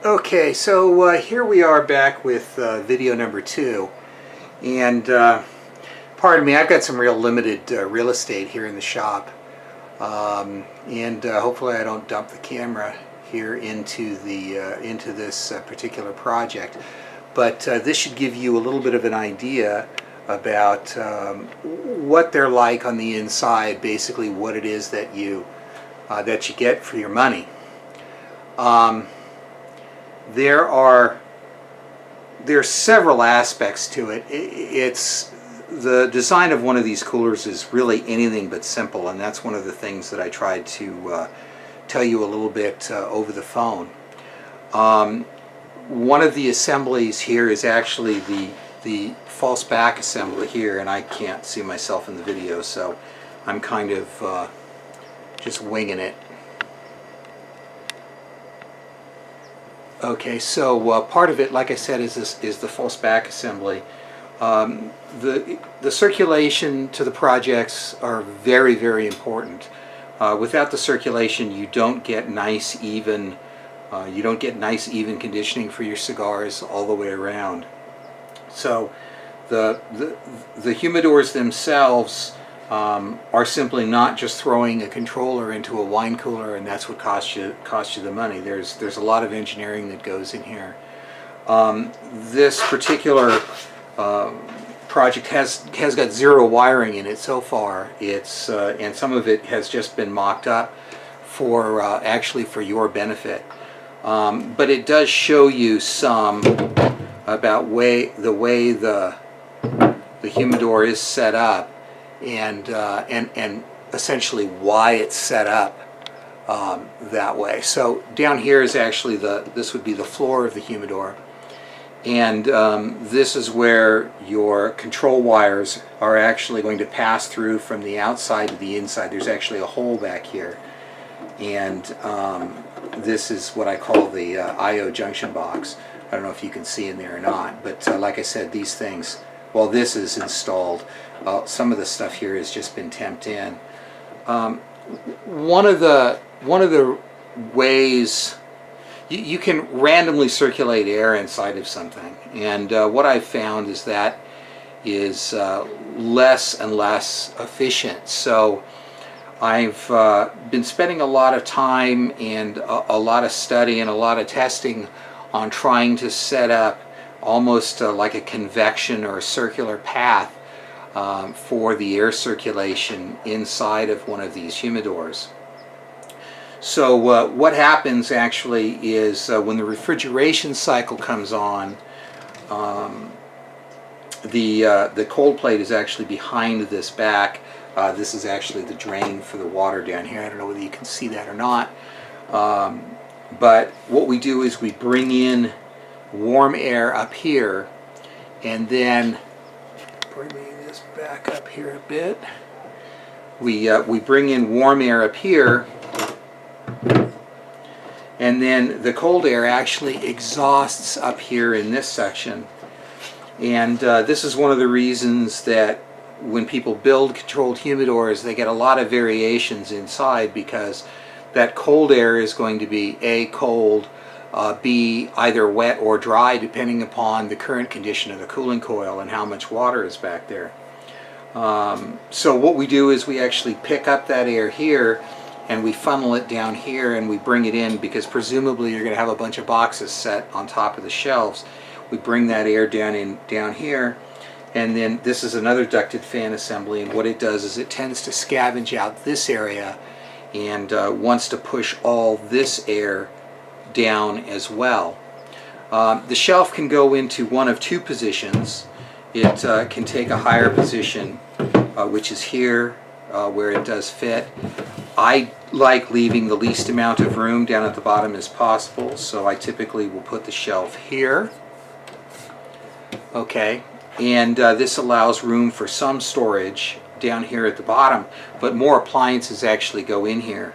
Okay, so here we are back with video number 2, and pardon me, I've got some real limited real estate here in the shop, and hopefully I don't dump the camera here into this particular project, but this should give you a little bit of an idea about what they're like on the inside, basically what it is that you get for your money. There's several aspects to it. It's the design of one of these coolers is really anything but simple, and that's one of the things that I tried to tell you a little bit over the phone. One of the assemblies here is actually the false back assembly here, and I can't see myself in the video, so I'm kind of just winging it. Okay, so part of it, like I said, is the false back assembly. The circulation to the projects are very, very important. Without the circulation, you don't get nice even conditioning for your cigars all the way around. So the humidors themselves are simply not just throwing a controller into a wine cooler and that's what costs you the money. There's a lot of engineering that goes in here. This particular project has got zero wiring in it so far. It's and some of it has just been mocked up for actually for your benefit. But it does show you some about the way the humidor is set up, and essentially why it's set up that way. So down here is actually this would be the floor of the humidor, and this is where your control wires are actually going to pass through from the outside to the inside. There's actually a hole back here, and this is what I call the I/O junction box. I don't know if you can see in there or not, but like I said, these things, while this is installed, some of the stuff here has just been temped in. One of the ways you can randomly circulate air inside of something, and what I've found is that is less and less efficient. So I've been spending a lot of time and a lot of study and a lot of testing on trying to set up almost like a convection or a circular path for the air circulation inside of one of these humidors. So what happens actually is when the refrigeration cycle comes on, the cold plate is actually behind this back. This is actually the drain for the water down here. I don't know whether you can see that or not. But what we do is we bring in warm air up here, and then bring this back up here a bit. We bring in warm air up here, and then the cold air actually exhausts up here in this section. And this is one of the reasons that when people build controlled humidors, they get a lot of variations inside, because that cold air is going to be A, cold, B, either wet or dry, depending upon the current condition of the cooling coil and how much water is back there. So what we do is we actually pick up that air here and we funnel it down here and we bring it in, because presumably you're going to have a bunch of boxes set on top of the shelves. We bring that air down here, and then this is another ducted fan assembly, and what it does is it tends to scavenge out this area and wants to push all this air down as well. The shelf can go into one of two positions. It can take a higher position, which is here, where it does fit. I like leaving the least amount of room down at the bottom as possible, so I typically will put the shelf here. Okay, and this allows room for some storage down here at the bottom, but more appliances actually go in here.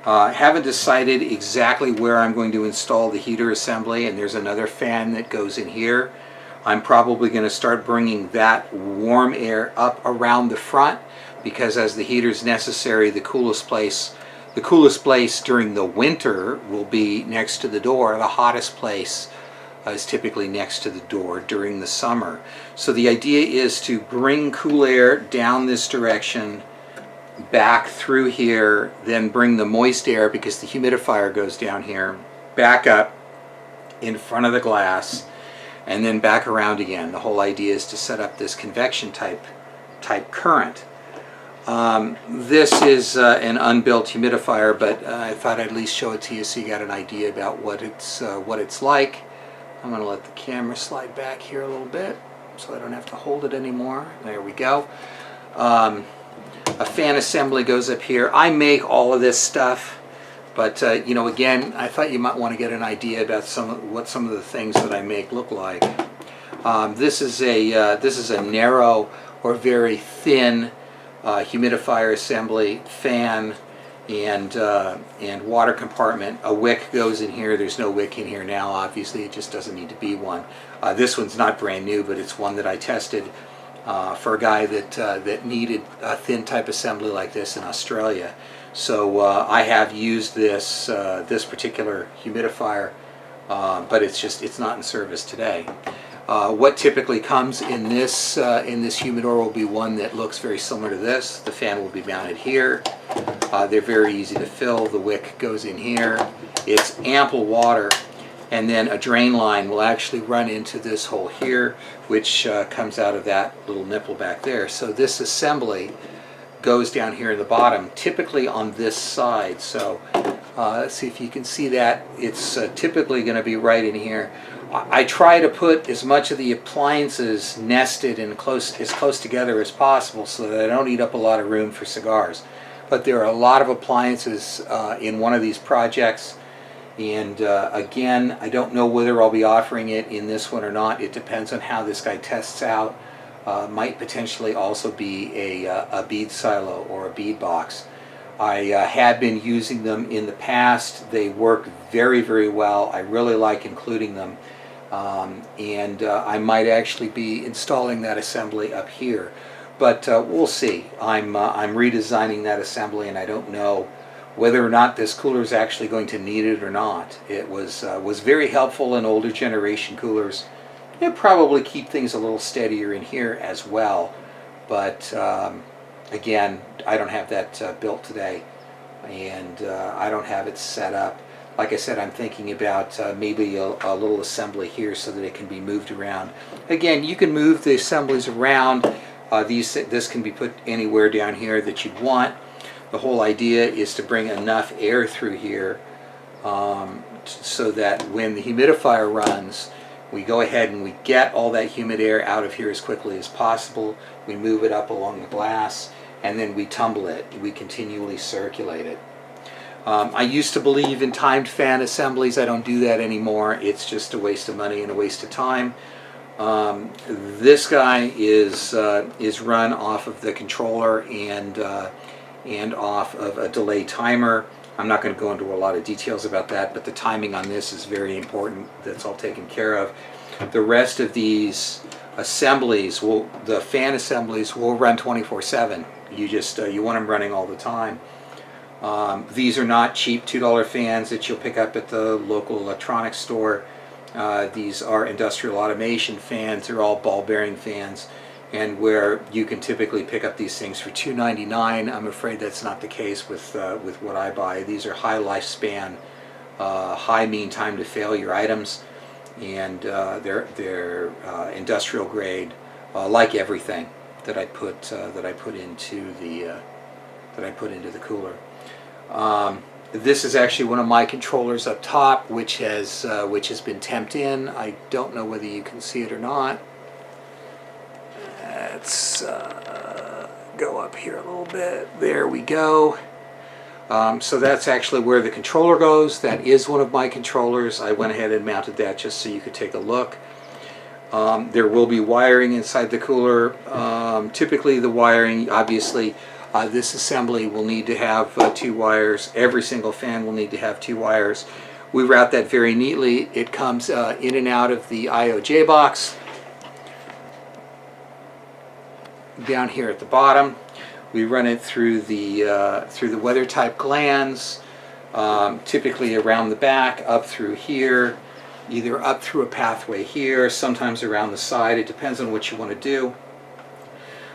Haven't decided exactly where I'm going to install the heater assembly, and there's another fan that goes in here. I'm probably going to start bringing that warm air up around the front, because as the heater is necessary, the coolest place The coolest place during the winter will be next to the door. The hottest place is typically next to the door during the summer. So the idea is to bring cool air down this direction, back through here, then bring the moist air, because the humidifier goes down here, back up in front of the glass, and then back around again. The whole idea is to set up this convection type current. This is an unbuilt humidifier, but I thought I'd at least show it to you so you got an idea about what it's like. I'm going to let the camera slide back here a little bit so I don't have to hold it anymore. There we go. A fan assembly goes up here. I make all of this stuff, but you know, again, I thought you might want to get an idea about what some of the things that I make look like. This is a narrow or very thin humidifier assembly, fan, and water compartment. A wick goes in here. There's no wick in here now, obviously. It just doesn't need to be one. This one's not brand new, but it's one that I tested for a guy that needed a thin type assembly like this in Australia. So I have used this particular humidifier, but it's not in service today. What typically comes in this humidor will be one that looks very similar to this. The fan will be mounted here. They're very easy to fill. The wick goes in here. It's ample water, and then a drain line will actually run into this hole here, which comes out of that little nipple back there. So this assembly goes down here in the bottom, typically on this side. So let's see if you can see that. It's typically going to be right in here. I try to put as much of the appliances nested and as close together as possible so that I don't eat up a lot of room for cigars. But there are a lot of appliances in one of these projects, and again, I don't know whether I'll be offering it in this one or not. It depends on how this guy tests out. Might potentially also be a bead silo or a bead box. I had been using them in the past. They work very, very well. I really like including them. And I might actually be installing that assembly up here. But we'll see. I'm redesigning that assembly, and I don't know whether or not this cooler is actually going to need it or not. It was very helpful in older generation coolers. It'll probably keep things a little steadier in here as well. But again, I don't have that built today, and I don't have it set up. Like I said, I'm thinking about maybe a little assembly here so that it can be moved around. Again, you can move the assemblies around. This can be put anywhere down here that you'd want. The whole idea is to bring enough air through here so that when the humidifier runs, we go ahead and we get all that humid air out of here as quickly as possible. We move it up along the glass, and then we tumble it. We continually circulate it. I used to believe in timed fan assemblies. I don't do that anymore. It's just a waste of money and a waste of time. This guy is run off of the controller and off of a delay timer. I'm not going to go into a lot of details about that, but the timing on this is very important. That's all taken care of. The rest of these assemblies, the fan assemblies, will run 24/7. You want them running all the time. These are not cheap $2 fans that you'll pick up at the local electronics store. These are industrial automation fans. They're all ball bearing fans, and where you can typically pick up these things for $2.99, I'm afraid that's not the case with what I buy. These are high lifespan, high mean time to failure items, and they're industrial grade, like everything that I put into the cooler. This is actually one of my controllers up top, which has been temped in. I don't know whether you can see it or not. Let's go up here a little bit. There we go. So that's actually where the controller goes. That is one of my controllers. I went ahead and mounted that just so you could take a look. There will be wiring inside the cooler. Typically the wiring, obviously, this assembly will need to have 2 wires. Every single fan will need to have 2 wires. We route that very neatly. It comes in and out of the IOJ box down here at the bottom. We run it through the weather type glands, typically around the back, up through here, either up through a pathway here, sometimes around the side. It depends on what you want to do.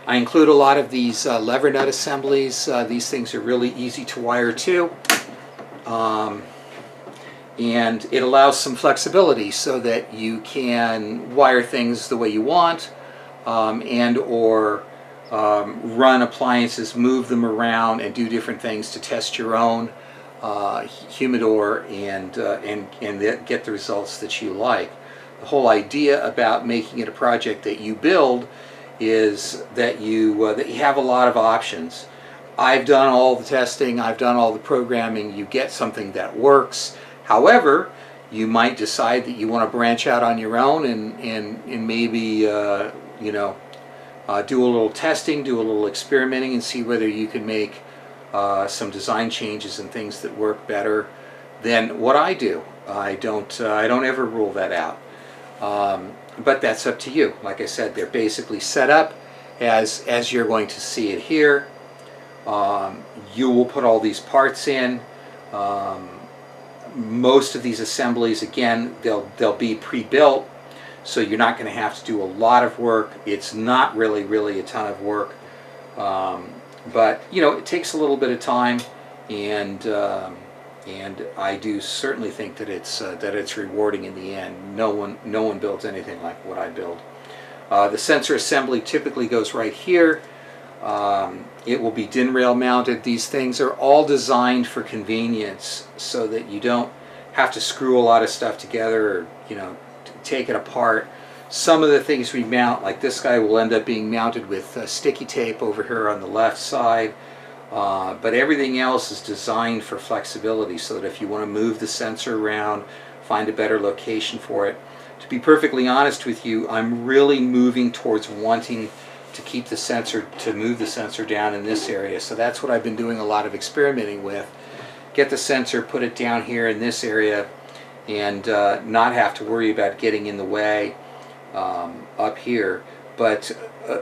I include a lot of these lever nut assemblies. These things are really easy to wire too. And it allows some flexibility so that you can wire things the way you want, and or run appliances, move them around, and do different things to test your own humidor and get the results that you like. The whole idea about making it a project that you build is that you have a lot of options. I've done all the testing, I've done all the programming, you get something that works. However, you might decide that you want to branch out on your own and maybe you know, do a little testing, do a little experimenting, and see whether you can make some design changes and things that work better than what I do. I don't ever rule that out. But that's up to you. Like I said, they're basically set up as you're going to see it here. You will put all these parts in. Most of these assemblies, again, they'll be pre-built, so you're not going to have to do a lot of work. It's not really a ton of work, but you know, it takes a little bit of time, and I do certainly think that it's rewarding in the end. No one builds anything like what I build. The sensor assembly typically goes right here. It will be DIN rail mounted. These things are all designed for convenience so that you don't have to screw a lot of stuff together or, you know, take it apart. Some of the things we mount, like this guy, will end up being mounted with sticky tape over here on the left side. But everything else is designed for flexibility so that if you want to move the sensor around, find a better location for it. To be perfectly honest with you, I'm really moving towards wanting to keep the sensor, to move the sensor down in this area. So that's what I've been doing a lot of experimenting with. Get the sensor, put it down here in this area, and not have to worry about getting in the way up here. But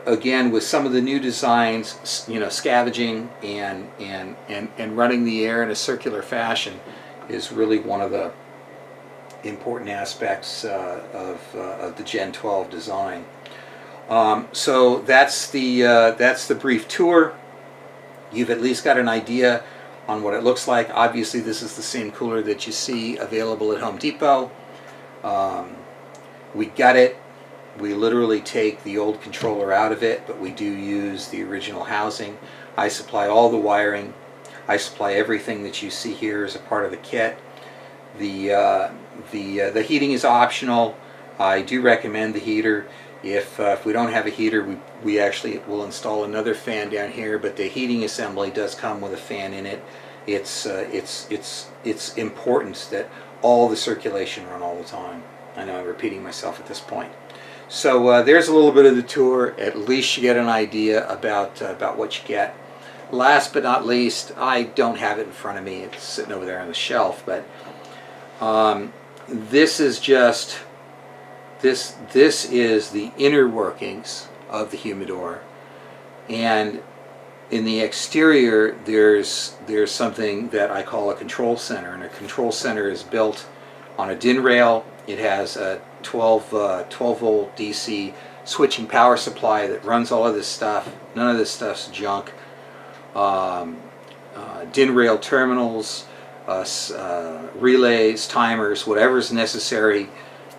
again, with some of the new designs, you know, scavenging and running the air in a circular fashion is really one of the important aspects of the Gen 12 design. So that's the brief tour. You've at least got an idea on what it looks like. Obviously, this is the same cooler that you see available at Home Depot. We gut it. We literally take the old controller out of it, but we do use the original housing. I supply all the wiring. I supply everything that you see here as a part of the kit. The heating is optional. I do recommend the heater. If we don't have a heater, we actually will install another fan down here, but the heating assembly does come with a fan in it. It's important that all the circulation run all the time. I know I'm repeating myself at this point. So there's a little bit of the tour. At least you get an idea about what you get. Last but not least, I don't have it in front of me. It's sitting over there on the shelf, but this is just this is the inner workings of the humidor, and in the exterior there's something that I call a control center, and a control center is built on a DIN rail. It has a 12 volt DC switching power supply that runs all of this stuff. None of this stuff's junk. DIN rail terminals, relays, timers, whatever's necessary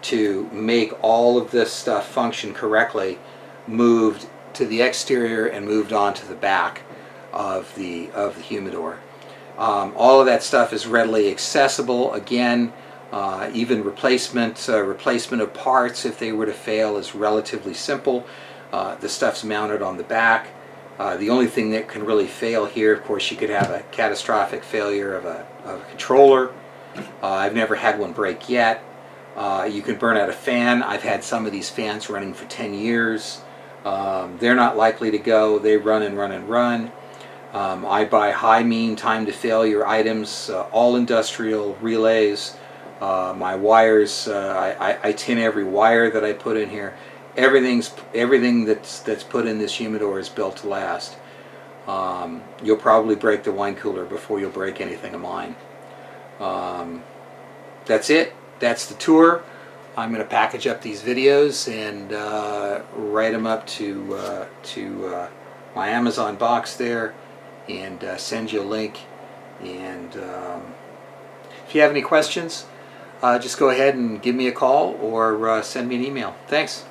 to make all of this stuff function correctly, moved to the exterior and moved on to the back of the humidor. All of that stuff is readily accessible. Again, even replacement of parts, if they were to fail, is relatively simple. The stuff's mounted on the back. The only thing that can really fail here, of course, you could have a catastrophic failure of a controller. I've never had one break yet. You can burn out a fan. I've had some of these fans running for 10 years. They're not likely to go. They run and run and run. I buy high mean time to failure items, all industrial relays. My wires, I tin every wire that I put in here. Everything that's put in this humidor is built to last. you'll probably break the wine cooler before you'll break anything of mine. That's it. That's the tour. I'm going to package up these videos and write them up to my Amazon box there, and send you a link. And if you have any questions, just go ahead and give me a call or send me an email. Thanks.